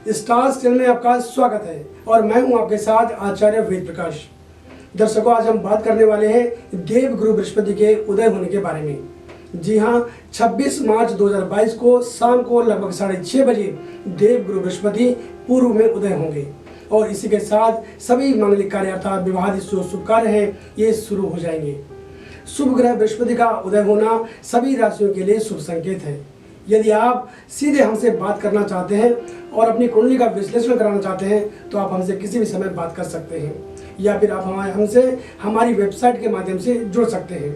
Stars channel में आपका स्वागत है और मैं हूं आपके साथ आचार्य वेद प्रकाश। दर्शकों, आज हम बात करने वाले हैं देव गुरु बृहस्पति के उदय होने के बारे में। जी हां, 26 मार्च 2022 को शाम को लगभग 6:30 बजे देव गुरु बृहस्पति पूर्व में उदय होंगे और इसी के साथ सभी मांगलिक कार्य अर्थात विवाहित जो शुभ कार्य हैं ये शुरू हो जाएंगे। शुभ ग्रह बृहस्पति का उदय होना सभी राशियों के लिए शुभ संकेत है। यदि आप सीधे हमसे बात करना चाहते हैं और अपनी कुंडली का विश्लेषण कराना चाहते हैं तो आप हमसे किसी भी समय बात कर सकते हैं या फिर आप हमसे हमारी वेबसाइट के माध्यम से जुड़ सकते हैं।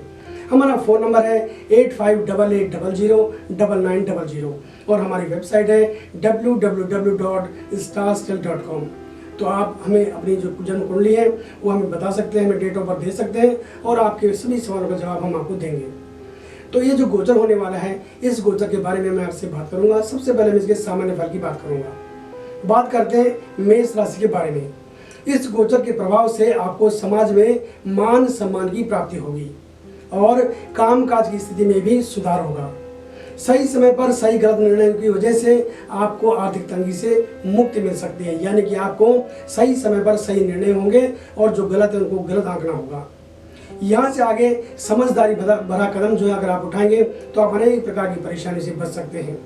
हमारा फ़ोन नंबर है 8588009900 और हमारी वेबसाइट है www.starschannel.com। तो आप हमें अपनी जो जन्म कुंडली है वो हमें बता सकते हैं, हमें डेट ऑफ बर्थ दे सकते हैं और आपके सभी सवालों का जवाब हम आपको देंगे। तो ये जो गोचर होने वाला है, इस गोचर के बारे में मैं आपसे बात करूंगा। सबसे पहले मैं इसके सामान्य फल की बात करूंगा। बात करते हैं मेष राशि के बारे में। इस गोचर के प्रभाव से आपको समाज में मान सम्मान की प्राप्ति होगी और कामकाज की स्थिति में भी सुधार होगा। सही समय पर सही गलत निर्णय की वजह से आपको आर्थिक तंगी से मुक्ति मिल सकती है, यानी कि आपको सही समय पर सही निर्णय होंगे और जो गलत है उनको गलत आंकना होगा। यहाँ से आगे समझदारी भरा कदम जो है अगर आप उठाएंगे तो आप अनेक प्रकार की परेशानी से बच सकते हैं।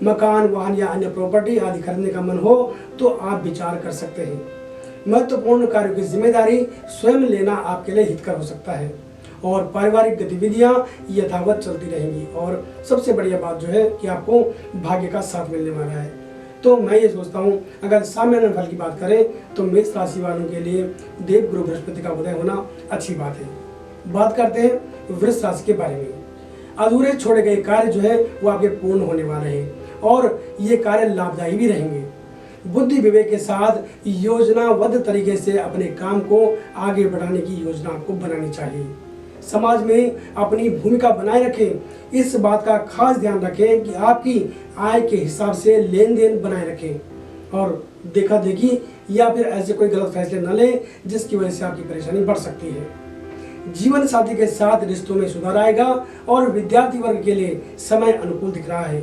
मकान, वाहन या अन्य प्रॉपर्टी आदि खरीदने का मन हो तो आप विचार कर सकते हैं। महत्वपूर्ण कार्यों की जिम्मेदारी स्वयं लेना आपके लिए हितकर हो सकता है और पारिवारिक गतिविधियां यथावत चलती रहेंगी। और सबसे बढ़िया बात जो है कि आपको भाग्य का साथ मिलने वाला है। तो मैं ये सोचता हूँ अगर सामान्य फल की बात करें तो मेष राशि वालों के लिए देव गुरु बृहस्पति का उदय होना अच्छी बात है। बात करते हैं वृष राशि के बारे में। अधूरे छोड़े गए कार्य जो है वो आपके पूर्ण होने वाले हैं और ये कार्य लाभदायी भी रहेंगे। बुद्धि विवेक के साथ योजनाबद्ध तरीके से अपने काम को आगे बढ़ाने की योजना आपको बनानी चाहिए। समाज में अपनी भूमिका बनाए रखें। इस बात का खास ध्यान रखें कि आपकी आय के हिसाब से लेन देन बनाए रखें और देखा देखी या फिर ऐसे कोई गलत फैसले न लें जिसकी वजह से आपकी परेशानी बढ़ सकती है। जीवन साथी के साथ रिश्तों में सुधार आएगा और विद्यार्थी वर्ग के लिए समय अनुकूल दिख रहा है।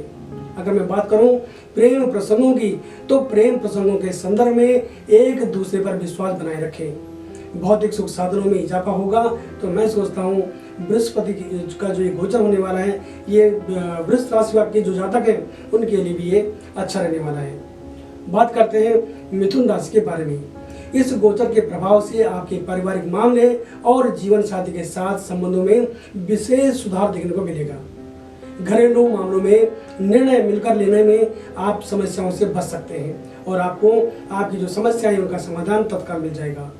अगर मैं बात करूं प्रेम प्रसंगों की तो प्रेम प्रसंगों के संदर्भ में एक दूसरे पर विश्वास बनाए रखें। भौतिक सुख साधनों में इजाफा होगा। तो मैं सोचता हूँ बृहस्पति का जो ये गोचर होने वाला है ये वृष राशि के जो जातक हैं उनके लिए भी ये अच्छा रहने वाला है। बात करते हैं मिथुन राशि के बारे में। इस गोचर के प्रभाव से आपके पारिवारिक मामले और जीवन साथी के साथ संबंधों में विशेष सुधार देखने को मिलेगा। घरेलू मामलों में निर्णय मिलकर लेने में आप समस्याओं से बच सकते हैं और आपको आपकी जो समस्या है उनका समाधान तत्काल मिल जाएगा।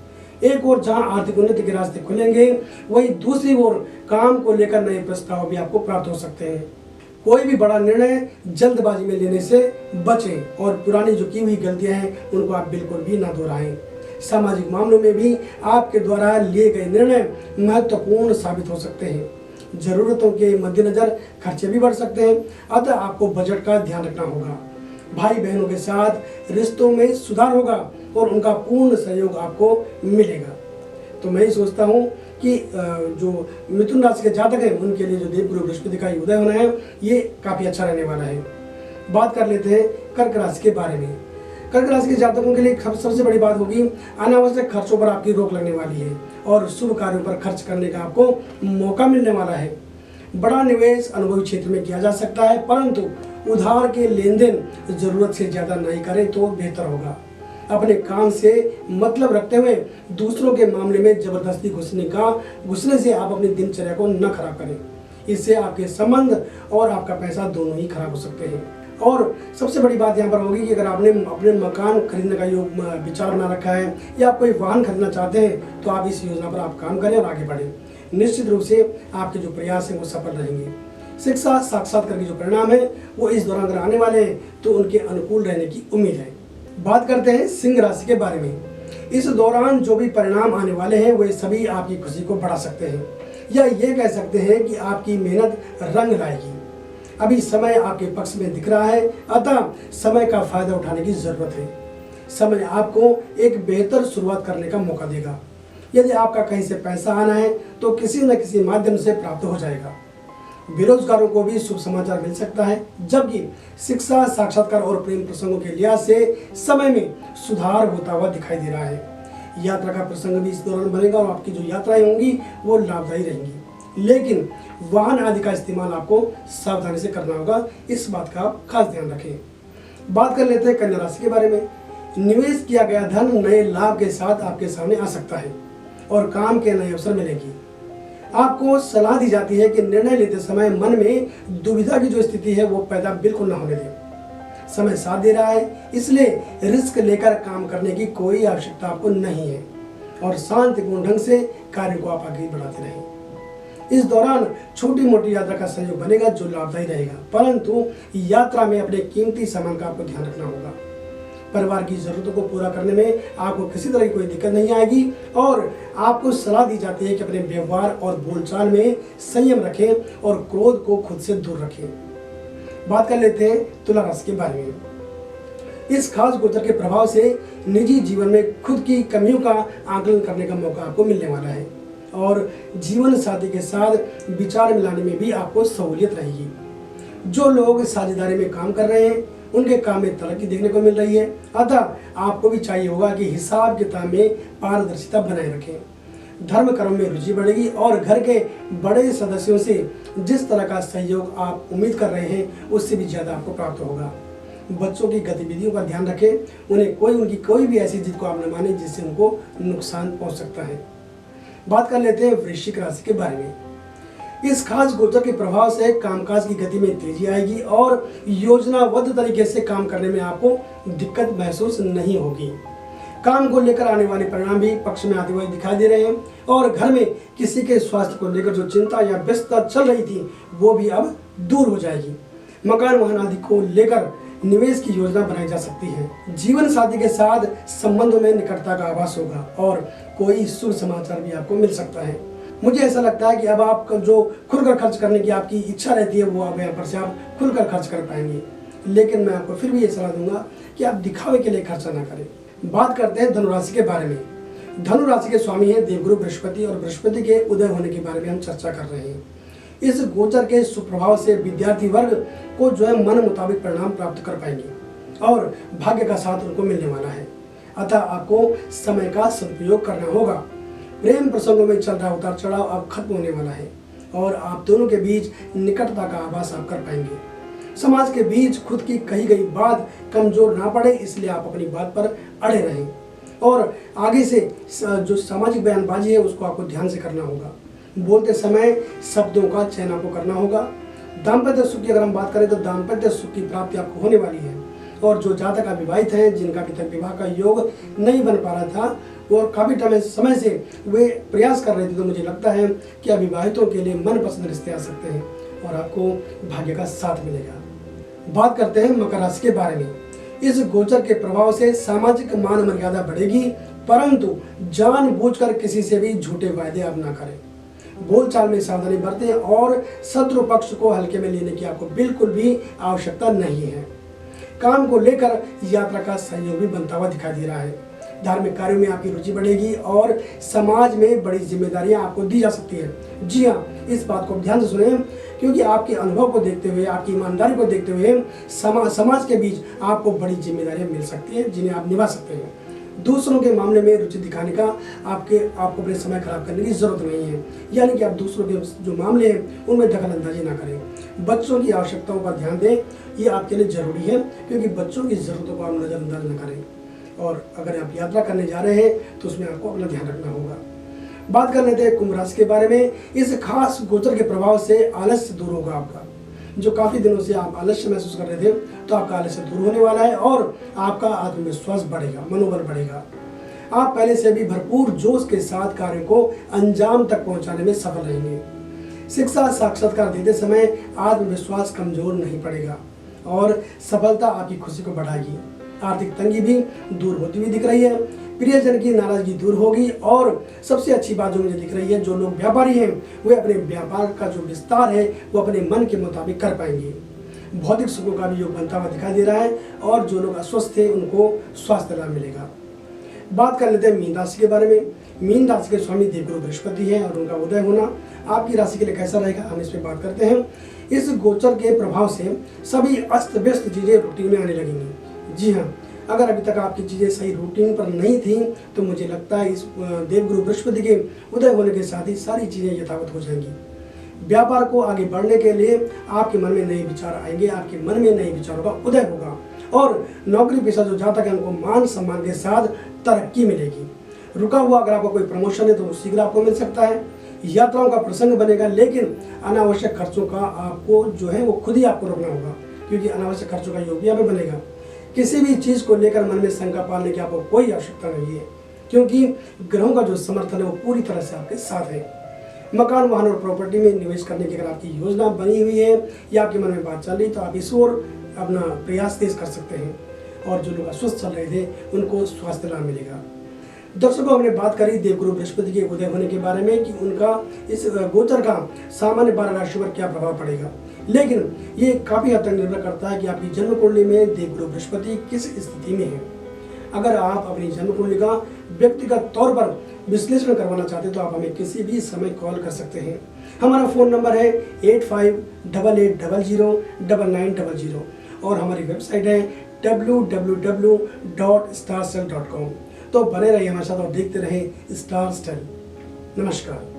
एक ओर जहां आर्थिक उन्नति के रास्ते खुलेंगे वहीं दूसरी ओर काम को लेकर नए प्रस्ताव भी आपको प्राप्त हो सकते हैं। कोई भी बड़ा निर्णय जल्दबाजी में लेने से बचें और पुरानी जो की हुई गलतियां हैं उनको आप बिल्कुल भी ना दोहराएं। सामाजिक मामलों में भी आपके द्वारा लिए गए निर्णय महत्वपूर्ण साबित हो सकते हैं। जरूरतों के मद्देनजर खर्चे भी बढ़ सकते हैं, अतः आपको बजट का ध्यान रखना होगा। भाई बहनों के साथ रिश्तों में सुधार होगा और उनका पूर्ण सहयोग आपको मिलेगा। तो मैं सोचता हूँ कि जो मिथुन राशि के जातक हैं उनके लिए जो देव गुरु बृहस्पति का उदय होना है ये काफ़ी अच्छा रहने वाला है। बात कर लेते हैं कर्क राशि के बारे में। कर्क राशि के जातकों के लिए सबसे बड़ी बात होगी अनावश्यक खर्चों पर आपकी रोक लगने वाली है और शुभ कार्यों पर खर्च करने का आपको मौका मिलने वाला है। बड़ा निवेश अनुभवी क्षेत्र में किया जा सकता है, परंतु उधार के लेन देन जरूरत से ज़्यादा नहीं करें तो बेहतर होगा। अपने काम से मतलब रखते हुए दूसरों के मामले में जबरदस्ती घुसने से आप अपनी दिनचर्या को न खराब करें। इससे आपके संबंध और आपका पैसा दोनों ही खराब हो सकते हैं। और सबसे बड़ी बात यहाँ पर होगी कि अगर आपने अपने मकान खरीदने का विचार बना रखा है या आप कोई वाहन खरीदना चाहते हैं तो आप इस योजना पर आप काम करें और आगे बढ़ें। निश्चित रूप से आपके जो प्रयास हैं वो सफल रहेंगे। शिक्षा साक्षात्कार के जो परिणाम है वो इस दौरान अगर आने वाले हैं तो उनके अनुकूल रहने की उम्मीद है। बात करते हैं सिंह राशि के बारे में। इस दौरान जो भी परिणाम आने वाले हैं वे सभी आपकी खुशी को बढ़ा सकते हैं या ये कह सकते हैं कि आपकी मेहनत रंग लाएगी। अभी समय आपके पक्ष में दिख रहा है, अतः समय का फायदा उठाने की जरूरत है। समय आपको एक बेहतर शुरुआत करने का मौका देगा। यदि आपका कहीं से पैसा आना है तो किसी न किसी माध्यम से प्राप्त हो जाएगा बेरोजगारों को भी शुभ समाचार मिल सकता है, जबकि शिक्षा, साक्षात्कार और प्रेम प्रसंगों के लिहाज से समय में सुधार होता हुआ दिखाई दे रहा है। यात्रा का प्रसंग भी इस दौरान बनेगा और आपकी जो यात्राएं होंगी वो लाभदायी रहेंगी, लेकिन वाहन आदि का इस्तेमाल आपको सावधानी से करना होगा, इस बात का आप खास ध्यान रखें। बात कर लेते हैं कन्या राशि के बारे में। निवेश किया गया धन नए लाभ के साथ आपके सामने आ सकता है और काम के नए अवसर मिलेगी। आपको सलाह दी जाती है कि निर्णय लेते समय मन में दुविधा की जो स्थिति है वो पैदा बिल्कुल ना होने दें। समय साथ दे रहा है, इसलिए रिस्क लेकर काम करने की कोई आवश्यकता आपको नहीं है और शांतिपूर्ण ढंग से कार्य को आप आगे बढ़ाते रहें। इस दौरान छोटी मोटी यात्रा का सहयोग बनेगा जो लाभदायी रहेगा, परंतु यात्रा में अपने कीमती सामान का आपको ध्यान रखना होगा। परिवार की जरूरतों को पूरा करने में आपको किसी तरह की कोई दिक्कत नहीं आएगी और आपको सलाह दी जाती है कि अपने व्यवहार और बोलचाल में संयम रखें और क्रोध को खुद से दूर रखें। बात कर लेते हैं तुला राशि के बारे में। इस खास गोचर के प्रभाव से निजी जीवन में खुद की कमियों का आकलन करने का मौका आपको मिलने वाला है और जीवन साथी के साथ विचार मिलाने में भी आपको सहूलियत रहेगी। जो लोग साझेदारी में काम कर रहे हैं उनके काम में तरक्की देखने को मिल रही है, अतः आपको भी चाहिए होगा कि हिसाब किताब में पारदर्शिता बनाए रखें। धर्म कर्म में रुचि बढ़ेगी और घर के बड़े सदस्यों से जिस तरह का सहयोग आप उम्मीद कर रहे हैं उससे भी ज्यादा आपको प्राप्त होगा। बच्चों की गतिविधियों का ध्यान रखें, उन्हें उनकी कोई भी ऐसी जिद को आप न माने जिससे उनको नुकसान पहुंच सकता है। बात कर लेते हैं वृश्चिक राशि के बारे में। इस खास गोचर के प्रभाव से कामकाज की गति में तेजी आएगी और योजनाबद्ध तरीके से काम करने में आपको दिक्कत महसूस नहीं होगी। काम को लेकर आने वाले परिणाम भी पक्ष में आते हुए दिखाई दे रहे हैं और घर में किसी के स्वास्थ्य को लेकर जो चिंता या व्यस्तता चल रही थी वो भी अब दूर हो जाएगी। मकान वाहन आदि को लेकर निवेश की योजना बनाई जा सकती है। जीवन साथी के साथ संबंधों में निकटता का आभास होगा और कोई शुभ समाचार भी आपको मिल सकता है। मुझे ऐसा लगता है कि अब आप जो खुलकर खर्च करने की आपकी इच्छा रहती है वो अब यहाँ पर से आप खुलकर खर्च कर पाएंगे, लेकिन मैं आपको फिर भी ये सलाह दूंगा कि आप दिखावे के लिए खर्चा ना करें। बात करते हैं धनुराशि के बारे में। धनुराशि के स्वामी है देवगुरु बृहस्पति और बृहस्पति के उदय होने के बारे में हम चर्चा कर रहे हैं। इस गोचर के सुप्रभाव से विद्यार्थी वर्ग को जो है मन मुताबिक परिणाम प्राप्त कर पाएंगे और भाग्य का साथ उनको मिलने वाला है, अतः आपको समय का सदुपयोग करना होगा। प्रेम प्रसंगों में चल रहा उतार चढ़ाव अब खत्म होने वाला है और आप दोनों के बीच निकटता का आभास आप कर पाएंगे। समाज के बीच खुद की कही गई बात कमजोर ना पड़े, इसलिए आप अपनी बात पर अड़े रहें और आगे से जो सामाजिक बयानबाजी है उसको आपको ध्यान से करना होगा। बोलते समय शब्दों का चयन आपको करना होगा। दाम्पत्य सुख की अगर हम बात करें तो दाम्पत्य सुख की प्राप्ति आपको होने वाली है और जो जातक अविवाहित हैं, जिनका अभी तक विवाह का योग नहीं बन पा रहा था और काफ़ी समय से वे प्रयास कर रहे थे, तो मुझे लगता है कि अविवाहितों के लिए मनपसंद रिश्ते आ सकते हैं और आपको भाग्य का साथ मिलेगा। बात करते हैं मकर राशि के बारे में। इस गोचर के प्रभाव से सामाजिक मान मर्यादा बढ़ेगी, परंतु जानबूझकर किसी से भी झूठे वायदे आप ना करें। बोलचाल में सावधानी बरतें और शत्रु पक्ष को हल्के में लेने की आपको बिल्कुल भी आवश्यकता नहीं है। काम को लेकर यात्रा का सहयोग भी बनता हुआ दिखाई दे रहा है। धार्मिक कार्यों में आपकी रुचि बढ़ेगी और समाज में बड़ी जिम्मेदारियां आपको दी जा सकती है। जी हाँ, इस बात को ध्यान से सुने, क्योंकि आपके अनुभव को देखते हुए, आपकी ईमानदारी को देखते हुए समाज के बीच आपको बड़ी जिम्मेदारियां मिल सकती हैं जिन्हें आप निभा सकते हैं। दूसरों के मामले में रुचि दिखाने का आपको अपने समय खराब करने की जरूरत नहीं है, यानी कि आप दूसरों के जो मामले हैं उनमें दखल अंदाजी ना करें। बच्चों की आवश्यकताओं पर ध्यान दें, ये आपके लिए जरूरी है, क्योंकि बच्चों की जरूरतों को आप नजरअंदाज न करें। और अगर आप यात्रा करने जा रहे हैं तो उसमें आपको अपना ध्यान रखना होगा। बात कर लेते हैं कुंभ राशि के बारे में। इस खास गोचर के प्रभाव से आलस्य दूर होगा आपका। जो काफी दिनों से आप आलस्य महसूस कर रहे थे तो आपका आलस्य दूर होने वाला है और आपका आत्मविश्वास बढ़ेगा, मनोबल बढ़ेगा। आप पहले से भी भरपूर जोश के साथ कार्य को अंजाम तक पहुंचाने में सफल रहेंगे। शिक्षा साक्षात्कार देते समय आत्मविश्वास कमजोर नहीं पड़ेगा और सफलता आपकी खुशी को बढ़ाएगी। आर्थिक तंगी भी दूर होती हुई दिख रही है। प्रियजन की नाराजगी दूर होगी और सबसे अच्छी बात जो मुझे दिख रही है, जो लोग व्यापारी हैं वे अपने व्यापार का जो विस्तार है वो अपने मन के मुताबिक कर पाएंगे। भौतिक सुखों का भी योग बनता हुआ दिखाई दे रहा है और जो लोग अस्वस्थ थे उनको स्वास्थ्य लाभ मिलेगा। बात कर लेते हैं मीन राशि के बारे में। मीन राशि के स्वामी देवगुरु बृहस्पति है और उनका उदय होना आपकी राशि के लिए कैसा रहेगा, हम इस पर बात करते हैं। इस गोचर के प्रभाव से सभी अस्त व्यस्त चीज़ें रूटीन में आने लगेंगी। जी हाँ, अगर अभी तक आपकी चीज़ें सही रूटीन पर नहीं थी तो मुझे लगता है इस देवगुरु बृहस्पति के उदय होने के साथ ही सारी चीज़ें यथावत हो जाएंगी। व्यापार को आगे बढ़ने के लिए आपके मन में नए विचार आएंगे, आपके मन में नए विचारों का उदय होगा और नौकरी पेशा जो जातक है उनको मान सम्मान के साथ तरक्की मिलेगी। रुका हुआ अगर आपको कोई प्रमोशन है तो शीघ्र आपको मिल सकता है। यात्राओं का प्रसंग बनेगा, लेकिन अनावश्यक खर्चों का आपको जो है वो खुद ही आपको रोकना होगा, क्योंकि अनावश्यक खर्चों का योग यहाँ पे बनेगा। किसी भी चीज़ को लेकर मन में शंका पालने की आपको कोई आवश्यकता नहीं है, क्योंकि ग्रहों का जो समर्थन है वो पूरी तरह से आपके साथ है। मकान, वाहन और प्रॉपर्टी में निवेश करने की अगर आपकी योजना बनी हुई है या आपके मन में बात चल रही तो आप इस ओर अपना प्रयास तेज कर सकते हैं। और जो लोग अस्वस्थ चल रहे थे उनको स्वास्थ्य लाभ मिलेगा। दर्शकों, हमने बात करी देवगुरु बृहस्पति के उदय होने के बारे में कि उनका इस गोचर का सामान्य 12 राशि पर क्या प्रभाव पड़ेगा, लेकिन ये काफ़ी हद तक निर्भर करता है कि आपकी जन्म कुंडली में देवगुरु बृहस्पति किस स्थिति में है। अगर आप अपनी जन्म कुंडली का व्यक्तिगत तौर पर विश्लेषण करवाना चाहते हैं तो आप हमें किसी भी समय कॉल कर सकते हैं। हमारा फ़ोन नंबर है 8588009900 और हमारी वेबसाइट है www.starstyle.com। तो बने रहिए हमारे साथ और देखते रहें स्टार स्टाइल। नमस्कार।